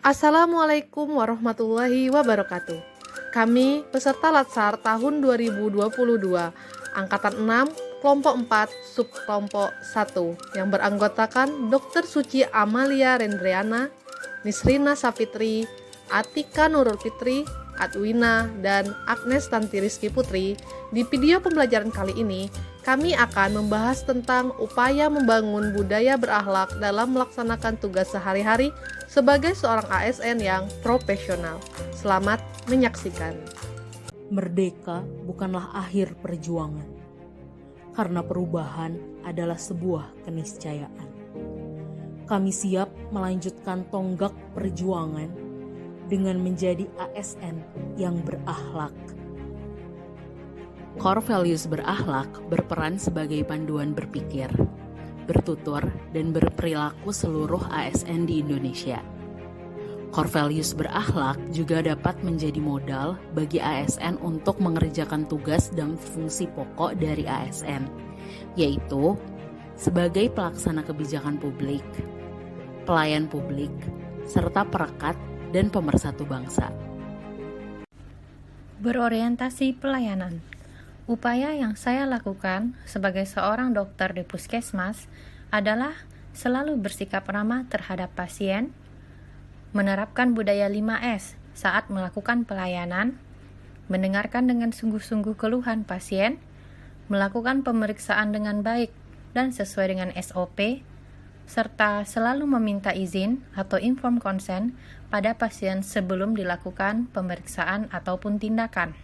Assalamualaikum warahmatullahi wabarakatuh. Kami peserta Latsar tahun 2022, Angkatan 6, Kelompok 4, Subkelompok 1, yang beranggotakan Dr. Suci Amalia Rendriana, Nisrina Safitri, Atika Nurul Fitri, Adwina, dan Agnes Tanti Rizky Putri. Di video pembelajaran kali ini, kami akan membahas tentang upaya membangun budaya berakhlak dalam melaksanakan tugas sehari-hari sebagai seorang ASN yang profesional. Selamat menyaksikan. Merdeka bukanlah akhir perjuangan, karena perubahan adalah sebuah keniscayaan. Kami siap melanjutkan tonggak perjuangan dengan menjadi ASN yang berakhlak. Core values berakhlak berperan sebagai panduan berpikir, bertutur, dan berperilaku seluruh ASN di Indonesia. Core values berakhlak juga dapat menjadi modal bagi ASN untuk mengerjakan tugas dan fungsi pokok dari ASN, yaitu sebagai pelaksana kebijakan publik, pelayan publik, serta perekat dan pemersatu bangsa. Berorientasi pelayanan. Upaya yang saya lakukan sebagai seorang dokter di puskesmas adalah selalu bersikap ramah terhadap pasien, menerapkan budaya 5S saat melakukan pelayanan, mendengarkan dengan sungguh-sungguh keluhan pasien, melakukan pemeriksaan dengan baik dan sesuai dengan SOP, serta selalu meminta izin atau informed consent pada pasien sebelum dilakukan pemeriksaan ataupun tindakan.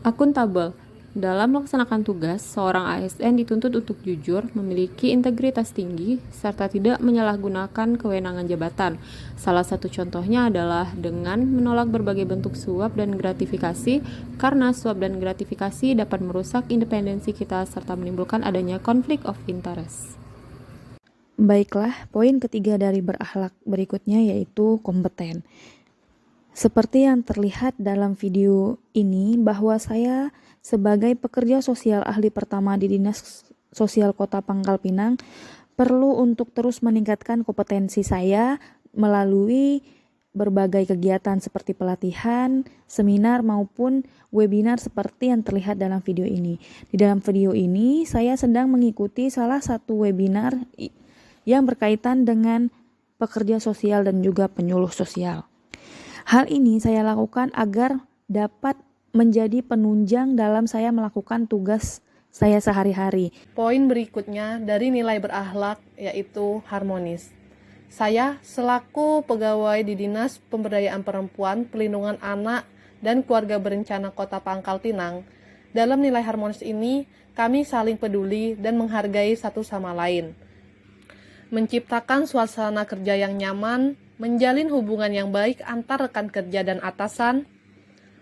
Akuntabel. Dalam melaksanakan tugas, seorang ASN dituntut untuk jujur, memiliki integritas tinggi, serta tidak menyalahgunakan kewenangan jabatan. Salah satu contohnya adalah dengan menolak berbagai bentuk suap dan gratifikasi, karena suap dan gratifikasi dapat merusak independensi kita serta menimbulkan adanya konflik of interest. Baiklah, poin ketiga dari berakhlak berikutnya yaitu kompeten. Seperti yang terlihat dalam video ini bahwa saya sebagai pekerja sosial ahli pertama di Dinas Sosial Kota Pangkal Pinang perlu untuk terus meningkatkan kompetensi saya melalui berbagai kegiatan seperti pelatihan, seminar maupun webinar seperti yang terlihat dalam video ini. Di dalam video ini saya sedang mengikuti salah satu webinar yang berkaitan dengan pekerja sosial dan juga penyuluh sosial. Hal ini saya lakukan agar dapat menjadi penunjang dalam saya melakukan tugas saya sehari-hari. Poin berikutnya dari nilai berakhlak yaitu harmonis. Saya selaku pegawai di Dinas Pemberdayaan Perempuan, Pelindungan Anak, dan Keluarga Berencana Kota Pangkal Pinang, dalam nilai harmonis ini kami saling peduli dan menghargai satu sama lain. Menciptakan suasana kerja yang nyaman, menjalin hubungan yang baik antar rekan kerja dan atasan,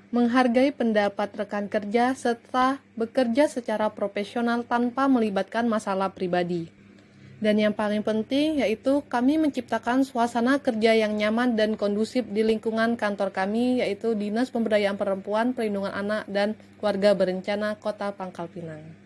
menghargai pendapat rekan kerja, serta bekerja secara profesional tanpa melibatkan masalah pribadi. Dan yang paling penting yaitu kami menciptakan suasana kerja yang nyaman dan kondusif di lingkungan kantor kami, yaitu Dinas Pemberdayaan Perempuan, Perlindungan Anak, dan Keluarga Berencana Kota Pangkal Pinang.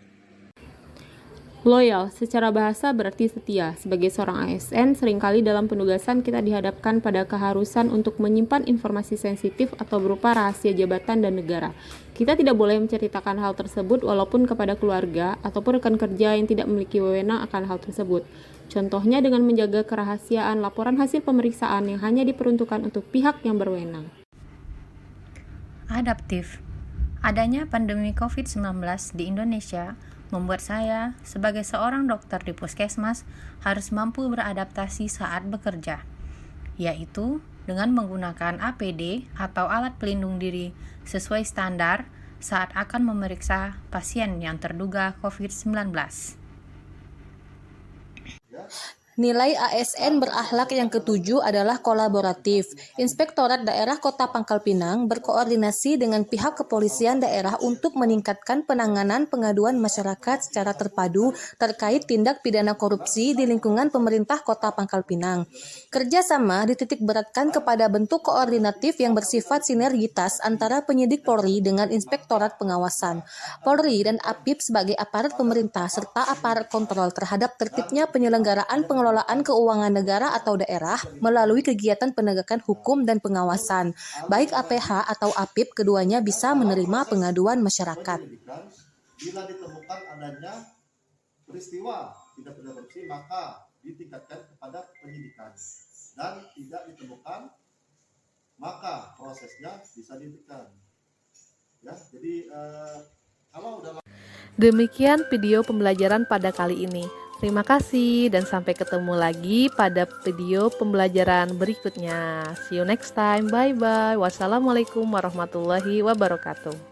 Loyal, secara bahasa berarti setia. Sebagai seorang ASN, seringkali dalam penugasan kita dihadapkan pada keharusan untuk menyimpan informasi sensitif atau berupa rahasia jabatan dan negara. Kita tidak boleh menceritakan hal tersebut walaupun kepada keluarga ataupun rekan kerja yang tidak memiliki wewenang akan hal tersebut. Contohnya dengan menjaga kerahasiaan laporan hasil pemeriksaan yang hanya diperuntukkan untuk pihak yang berwenang. Adaptif. Adanya pandemi COVID-19 di Indonesia membuat saya sebagai seorang dokter di puskesmas harus mampu beradaptasi saat bekerja, yaitu dengan menggunakan APD atau alat pelindung diri sesuai standar saat akan memeriksa pasien yang terduga COVID-19. Nilai ASN berakhlak yang ketujuh adalah kolaboratif. Inspektorat Daerah Kota Pangkal Pinang berkoordinasi dengan pihak kepolisian daerah untuk meningkatkan penanganan pengaduan masyarakat secara terpadu terkait tindak pidana korupsi di lingkungan pemerintah Kota Pangkal Pinang. Kerjasama dititik beratkan kepada bentuk koordinatif yang bersifat sinergitas antara penyidik Polri dengan Inspektorat Pengawasan. Polri dan APIP sebagai aparat pemerintah serta aparat kontrol terhadap tertibnya penyelenggaraan pengelolaan pengelolaan keuangan negara atau daerah melalui kegiatan penegakan hukum dan pengawasan. Baik APH atau APIP, keduanya bisa menerima pengaduan masyarakat. Bila ditemukan adanya peristiwa tidak pidana korupsi, maka ditingkatkan kepada penyidikan, dan tidak ditemukan maka prosesnya bisa dihentikan. Ya, jadi kalau udah. Demikian video pembelajaran pada kali ini. Terima kasih dan sampai ketemu lagi pada video pembelajaran berikutnya. See you next time. Bye bye. Wassalamualaikum warahmatullahi wabarakatuh.